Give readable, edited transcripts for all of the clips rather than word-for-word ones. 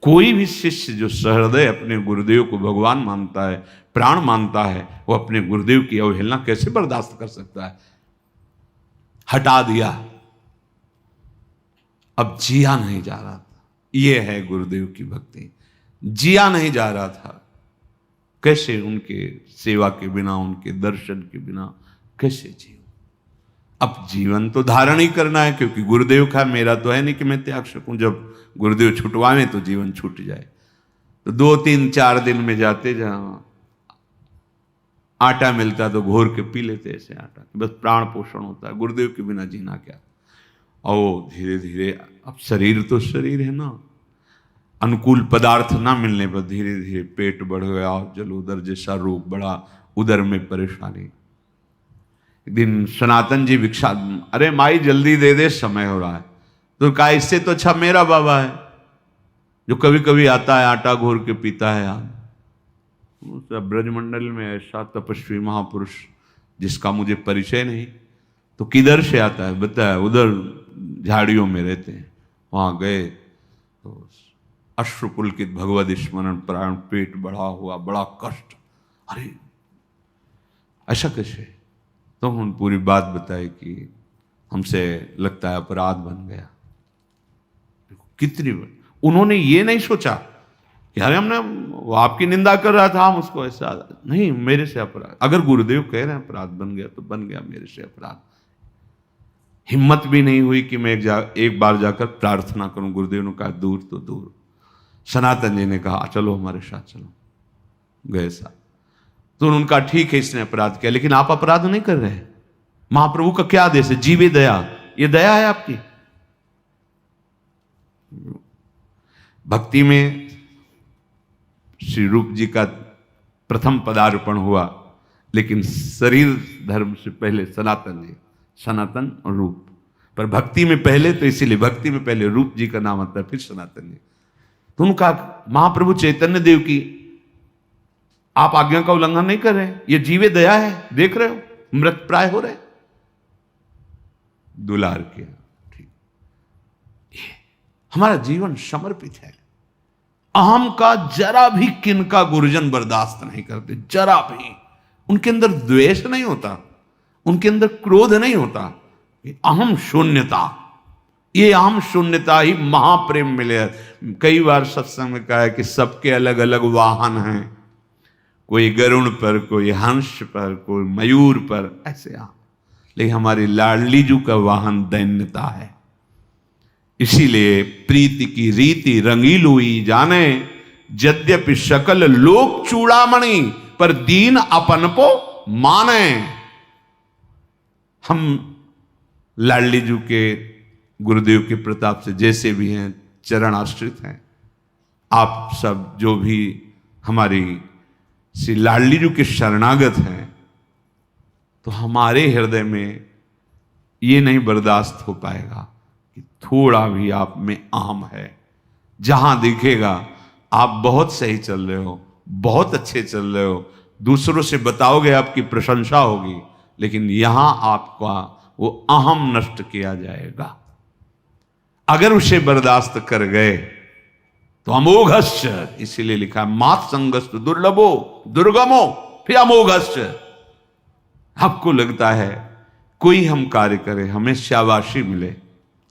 कोई भी शिष्य जो सहृदय अपने गुरुदेव को भगवान मानता है, प्राण मानता है, वो अपने गुरुदेव की अवहेलना कैसे बर्दाश्त कर सकता है। हटा दिया, अब जिया नहीं जा रहा था। ये है गुरुदेव की भक्ति। जिया नहीं जा रहा था। कैसे उनके सेवा के बिना, उनके दर्शन के बिना कैसे जियो। अब जीवन तो धारण ही करना है, क्योंकि गुरुदेव का मेरा तो है नहीं कि मैं त्याग सकूं। जब गुरुदेव छुटवाएं तो जीवन छूट जाए। तो 2-3-4 दिन में जाते, जहां आटा मिलता तो घोर के पी लेते ऐसे आटा, बस प्राण पोषण होता है। गुरुदेव के बिना जीना क्या। और धीरे धीरे, अब शरीर तो शरीर है ना, अनुकूल पदार्थ ना मिलने पर धीरे धीरे पेट बढ़ गया और जलोदर जैसा रोग बढ़ा, उदर में परेशानी। एक दिन सनातन जी भिक्षा, अरे माई जल्दी दे दे, समय हो रहा है। तो कहा इससे तो अच्छा मेरा बाबा है, जो कभी कभी आता है आटा घोर के पीता है। ब्रजमंडल में ऐसा तपस्वी महापुरुष जिसका मुझे परिचय नहीं, तो किधर से आता है बताया, उधर झाड़ियों में रहते हैं। वहां गए तो अश्रुपुलकित भगवद स्मरण प्राण, पेट बढ़ा हुआ, बड़ा कष्ट। अरे ऐसा कैसे। तो हम पूरी बात बताई कि हमसे लगता है अपराध बन गया। कितनी उन्होंने ये नहीं सोचा कि अरे हमने, वो आपकी निंदा कर रहा था, हम उसको ऐसा नहीं, मेरे से अपराध। अगर गुरुदेव कह रहे हैं अपराध बन गया तो बन गया मेरे से अपराध। हिम्मत भी नहीं हुई कि मैं एक बार जाकर प्रार्थना करूं। गुरुदेव ने कहा दूर तो दूर। सनातन जी ने कहा चलो हमारे साथ चलो। गए साथ। तो उनका ठीक है इसने अपराध किया, लेकिन आप अपराध नहीं कर रहे। महाप्रभु का क्या आदेश है, जीवे दया। ये दया है आपकी। भक्ति में श्री रूप जी का प्रथम पदार्पण हुआ, लेकिन शरीर धर्म से पहले सनातन जी, सनातन और रूप। पर भक्ति में पहले, तो इसीलिए भक्ति में पहले रूप जी का नाम आता है, फिर सनातन जी। तो उनका महाप्रभु चैतन्य देव की आप आज्ञा का उल्लंघन नहीं कर रहे, ये जीवे दया है, देख रहे हो मृत प्राय हो रहे, दुलार किया। ठीक, हमारा जीवन समर्पित है। अहम का जरा भी किनका गुरुजन बर्दाश्त नहीं करते, जरा भी। उनके अंदर द्वेष नहीं होता, उनके अंदर क्रोध नहीं होता। अहम शून्यता, ये अहम शून्यता ही महाप्रेम मिले। कई बार सत्संग में कहा है कि सबके अलग अलग वाहन हैं, कोई गरुड़ पर, कोई हंस पर, कोई मयूर पर, ऐसे आ। लेकिन हमारी लाडली जू का वाहन दैन्यता है। इसीलिए प्रीति की रीति रंगीलुई जाने, यद्यपि सकल लोक चूड़ामणि, पर दीन अपन को माने। हम लाडली जू के, गुरुदेव के प्रताप से जैसे भी हैं, चरण आश्रित हैं। आप सब जो भी हमारी श्री लाडली जू के शरणागत हैं, तो हमारे हृदय में ये नहीं बर्दाश्त हो पाएगा कि थोड़ा भी आप में अहम है। जहां दिखेगा आप बहुत सही चल रहे हो, बहुत अच्छे चल रहे हो, दूसरों से बताओगे आपकी प्रशंसा होगी, लेकिन यहां आपका वो अहम नष्ट किया जाएगा। अगर उसे बर्दाश्त कर गए तो अमोघश्च, इसीलिए लिखा मात संगस्त दुर्लभो दुर्गमो, फिर अमोघश्च। आपको लगता है कोई हम कार्य करे हमें शाबाशी मिले,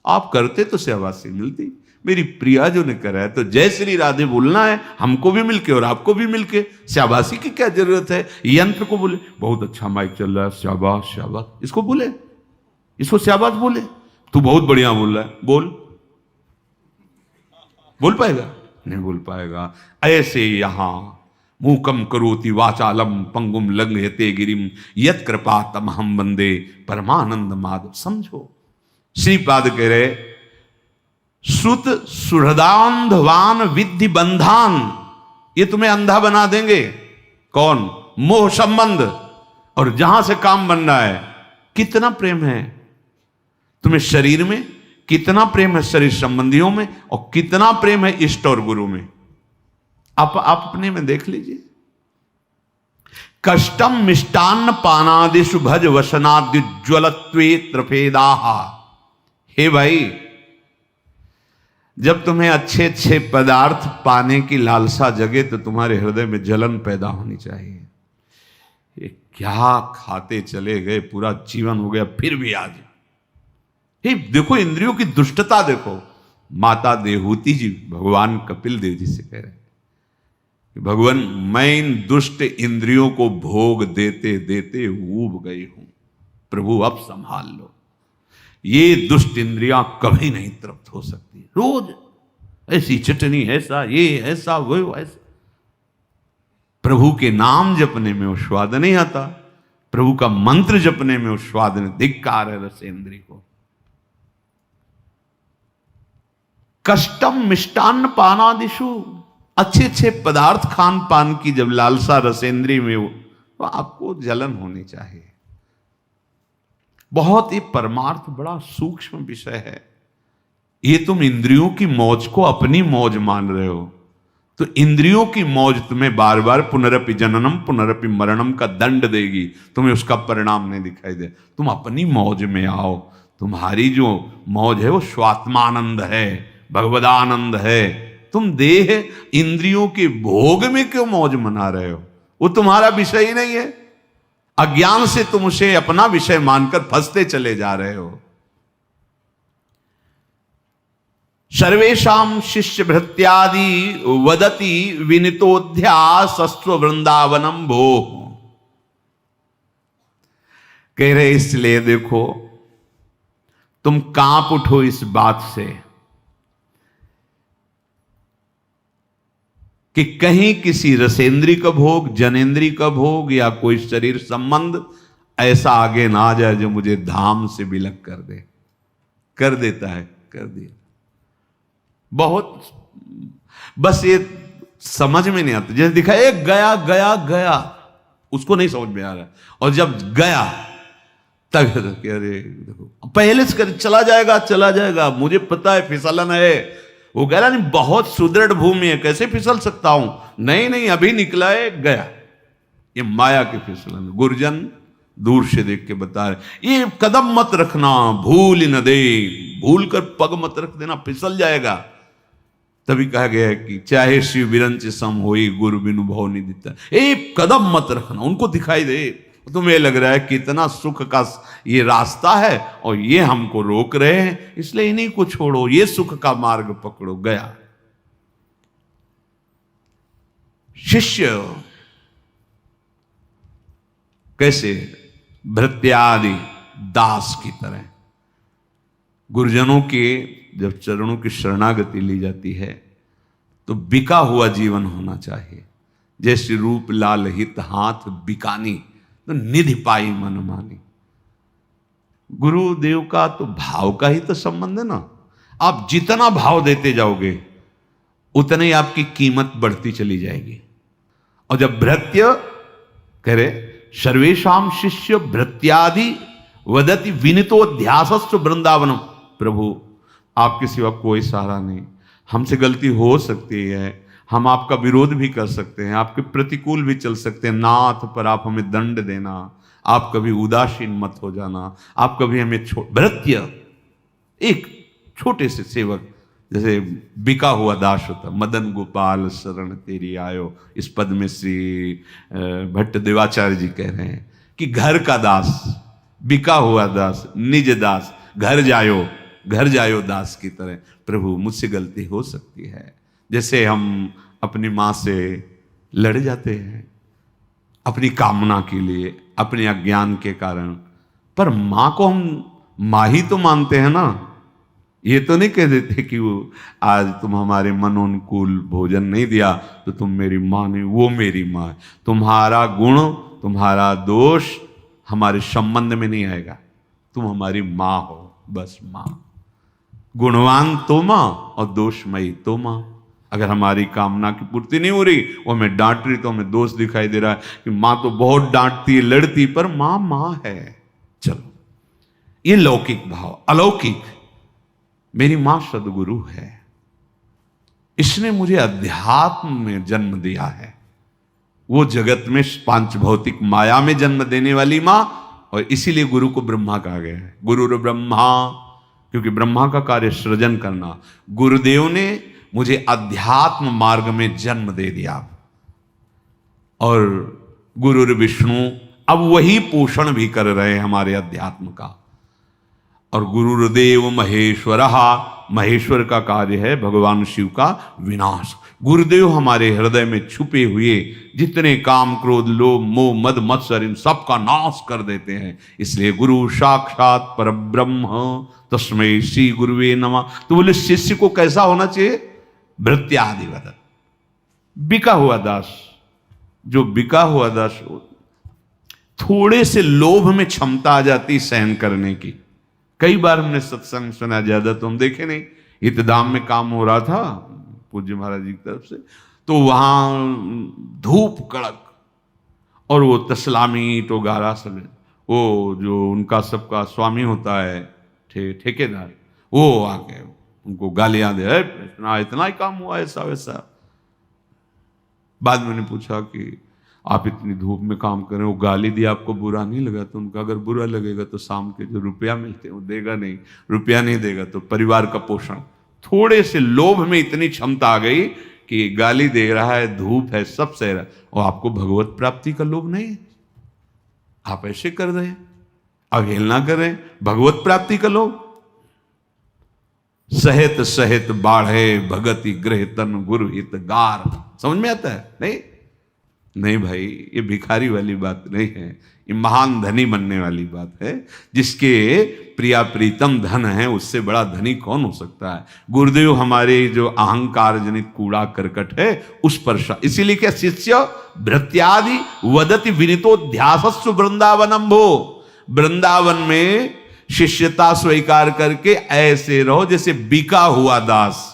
आप करते तो शाबाशी मिलती। मेरी प्रिया जो ने करा है, तो जय श्री राधे बोलना है हमको भी मिलके और आपको भी मिलके। शाबाशी की क्या जरूरत है। यंत्र को बोले बहुत अच्छा माइक चल रहा है, शाबाश शाबाश, इसको बोले, इसको शाबाश बोले। तू बहुत बढ़िया बोल रहा है, बोल पाएगा? नहीं बोल पाएगा। ऐसे यहां मूकम करोति वाचालम पंगुम लंघयते गिरिम यत् कृपा तमहम वंदे परमानंद माधव। समझो, श्रीपाद कह रहे श्रुत सुहृदांधवान विद्धि बंधान, ये तुम्हें अंधा बना देंगे। कौन? मोह संबंध। और जहां से काम बन रहा है, कितना प्रेम है तुम्हें शरीर में, कितना प्रेम है शरीर संबंधियों में, और कितना प्रेम है इष्ट और गुरु में। आप अपने में देख लीजिए। कष्टम मिष्टान्न पानादिषु भज वसनाद्युज्वलत्वे त्रफेदाहा। हे भाई, जब तुम्हें अच्छे अच्छे पदार्थ पाने की लालसा जगे तो तुम्हारे हृदय में जलन पैदा होनी चाहिए। ये क्या खाते चले गए, पूरा जीवन हो गया, फिर भी आज ये देखो इंद्रियों की दुष्टता देखो। माता देहूति जी भगवान कपिल देव जी से कह रहे हैं कि भगवान मैं इन दुष्ट इंद्रियों को भोग देते देते ऊब गई हूं, प्रभु अब संभाल लो। ये दुष्ट इंद्रियां कभी नहीं तृप्त हो सकती, रोज ऐसी चटनी, ऐसा ये, ऐसा वो, ऐसा। प्रभु के नाम जपने में वो स्वाद नहीं आता, प्रभु का मंत्र जपने में वो स्वाद नहीं। धिक्कार है रसेंद्री को। कष्टम मिष्टान्न पानादिशु, अच्छे अच्छे पदार्थ खान पान की जब लालसा रसेंद्री में हो तो आपको जलन होनी चाहिए। बहुत ही परमार्थ बड़ा सूक्ष्म विषय है। ये तुम इंद्रियों की मौज को अपनी मौज मान रहे हो, तो इंद्रियों की मौज तुम्हें बार बार पुनरपि जननम पुनरपि मरणम का दंड देगी, तुम्हें उसका परिणाम नहीं दिखाई दे। तुम अपनी मौज में आओ। तुम्हारी जो मौज है वो स्वात्मानंद है, भगवदानंद है। तुम देह इंद्रियों के भोग में क्यों मौज मना रहे हो? वो तुम्हारा विषय ही नहीं है। अज्ञान से तुम उसे अपना विषय मानकर फंसते चले जा रहे हो। सर्वेषाम शिष्य भृत्यादि वदति विनितोध्यासस्व वृंदावनम भो। कह रहे इसलिए देखो तुम कांप उठो इस बात से कि कहीं किसी रसेंद्री का भोग, जनेन्द्री का भोग या कोई शरीर संबंध ऐसा आगे ना आ जाए जो मुझे धाम से विलग कर दे। कर देता है, कर दिया। बहुत बस ये समझ में नहीं आता। जैसे दिखा एक गया गया गया, उसको नहीं समझ में आ रहा, और जब गया तब अरे देखो पहले से कर चला जाएगा चला जाएगा, मुझे पता है फिसलन है। वो कह रहा नहीं बहुत सुदृढ़ भूमि है, कैसे फिसल सकता हूं? नहीं नहीं अभी निकला है, गया। ये माया के फिसलन। गुरुजन दूर से देख के बता रहे ये कदम मत रखना, भूल न दे, भूल कर पग मत रख देना, फिसल जाएगा। तभी कहा गया है कि चाहे शिव विरंच सम होई गुरु बिनु भव निदिता। एक कदम मत रखना, उनको दिखाई दे तुम्हें लग रहा है कितना सुख का ये रास्ता है और ये हमको रोक रहे हैं, इसलिए इन्हीं को छोड़ो, ये सुख का मार्ग पकड़ो। गया शिष्य कैसे? भृत्यादि दास की तरह। गुरुजनों के जब चरणों की शरणागति ली जाती है तो बिका हुआ जीवन होना चाहिए। जैसे रूप लाल हित हाथ बिकानी, तो निधि पाई मन मानी। गुरुदेव का तो भाव का ही तो संबंध है ना। आप जितना भाव देते जाओगे उतने ही आपकी कीमत बढ़ती चली जाएगी। और जब भृत्य कह रहे सर्वेशाम शिष्य भृत्यादि वदति विनितोध्यासस्व वृंदावनम। प्रभु आपके सिवा कोई सहारा नहीं, हमसे गलती हो सकती है, हम आपका विरोध भी कर सकते हैं, आपके प्रतिकूल भी चल सकते हैं नाथ, पर आप हमें दंड देना, आप कभी उदासीन मत हो जाना, आप कभी हमें भृत्य एक छोटे से सेवक जैसे बिका हुआ दास होता। मदन गोपाल शरण तेरी आयो, इस पद में श्री भट्ट देवाचार्य जी कह रहे हैं कि घर का दास, बिका हुआ दास, निज दास, घर जायो दास की तरह। प्रभु मुझसे गलती हो सकती है, जैसे हम अपनी माँ से लड़ जाते हैं अपनी कामना के लिए, अपने अज्ञान के कारण, पर माँ को हम माँ ही तो मानते हैं ना। ये तो नहीं कह देते कि वो आज तुम हमारे मनोनुकूल भोजन नहीं दिया तो तुम मेरी माँ नहीं, वो मेरी माँ है। तुम्हारा गुण, तुम्हारा दोष हमारे संबंध में नहीं आएगा, तुम हमारी माँ हो, बस माँ। गुणवान तो माँ और दोषमयी तो माँ। अगर हमारी कामना की पूर्ति नहीं हो रही, वो हमें डांट रही, तो हमें दोष दिखाई दे रहा है कि माँ तो बहुत डांटती है, लड़ती, पर माँ माँ है। चलो, ये लौकिक भाव। अलौकिक, मेरी माँ सदगुरु है, इसने मुझे अध्यात्म में जन्म दिया है। वो जगत में पांच भौतिक माया में जन्म देने वाली माँ, और इसीलिए गुरु को ब्रह्मा कहा गया है। गुरु ब्रह्मा क्योंकि ब्रह्मा का कार्य सृजन करना। गुरुदेव ने मुझे अध्यात्म मार्ग में जन्म दे दिया और गुरु विष्णु अब वही पोषण भी कर रहे हैं हमारे अध्यात्म का। और गुरुदेव महेश्वर, महेश्वर का कार्य है भगवान शिव का विनाश। गुरुदेव हमारे हृदय में छुपे हुए जितने काम क्रोध लोभ मोह मद मत्सर इन सब का नाश कर देते हैं। इसलिए गुरु साक्षात परब्रह्म तस्मै श्री गुरुवे नमः। तो बोले शिष्य को कैसा होना चाहिए? भृत्यादिवत, बिका हुआ दास। जो बिका हुआ दास, थोड़े से लोभ में क्षमता आ जाती सहन करने की। कई बार हमने सत्संग सुना, ज्यादा तो हम देखे नहीं। इतदाम में काम हो रहा था पूज्य महाराज जी की तरफ से, तो वहां धूप कड़क और वो तसलामी टोगारा सब, वो जो उनका सबका स्वामी होता है ठेकेदार, वो आके उनको गालियां दे, इतना ही काम हुआ ऐसा वैसा। बाद में उन्हें पूछा कि आप इतनी धूप में काम करें, वो गाली दिया, आपको बुरा नहीं लगा? तो उनका अगर बुरा लगेगा तो शाम के जो रुपया मिलते हैं वो देगा नहीं, रुपया नहीं देगा तो परिवार का पोषण। थोड़े से लोभ में इतनी क्षमता आ गई कि गाली दे रहा है, धूप है, सब सह रहा है, और आपको भगवत प्राप्ति का लोभ नहीं, आप ऐसे कर रहे हैं, अवहेलना कर रहे हैं भगवत प्राप्ति का लोभ। सहित सहित बाढ़े भगति ग्रह तन गुरु हित गार। समझ में आता है? नहीं नहीं भाई, ये भिखारी वाली बात नहीं है, ये महान धनी बनने वाली बात है। जिसके प्रिया प्रीतम धन है, उससे बड़ा धनी कौन हो सकता है? गुरुदेव हमारे जो अहंकार जनित कूड़ा करकट है उस पर इसीलिए क्या शिष्य भृत्यादि वदति विनितोध्यासस्व वृंदावनम भो। वृंदावन में शिष्यता स्वीकार करके ऐसे रहो जैसे बिका हुआ दास।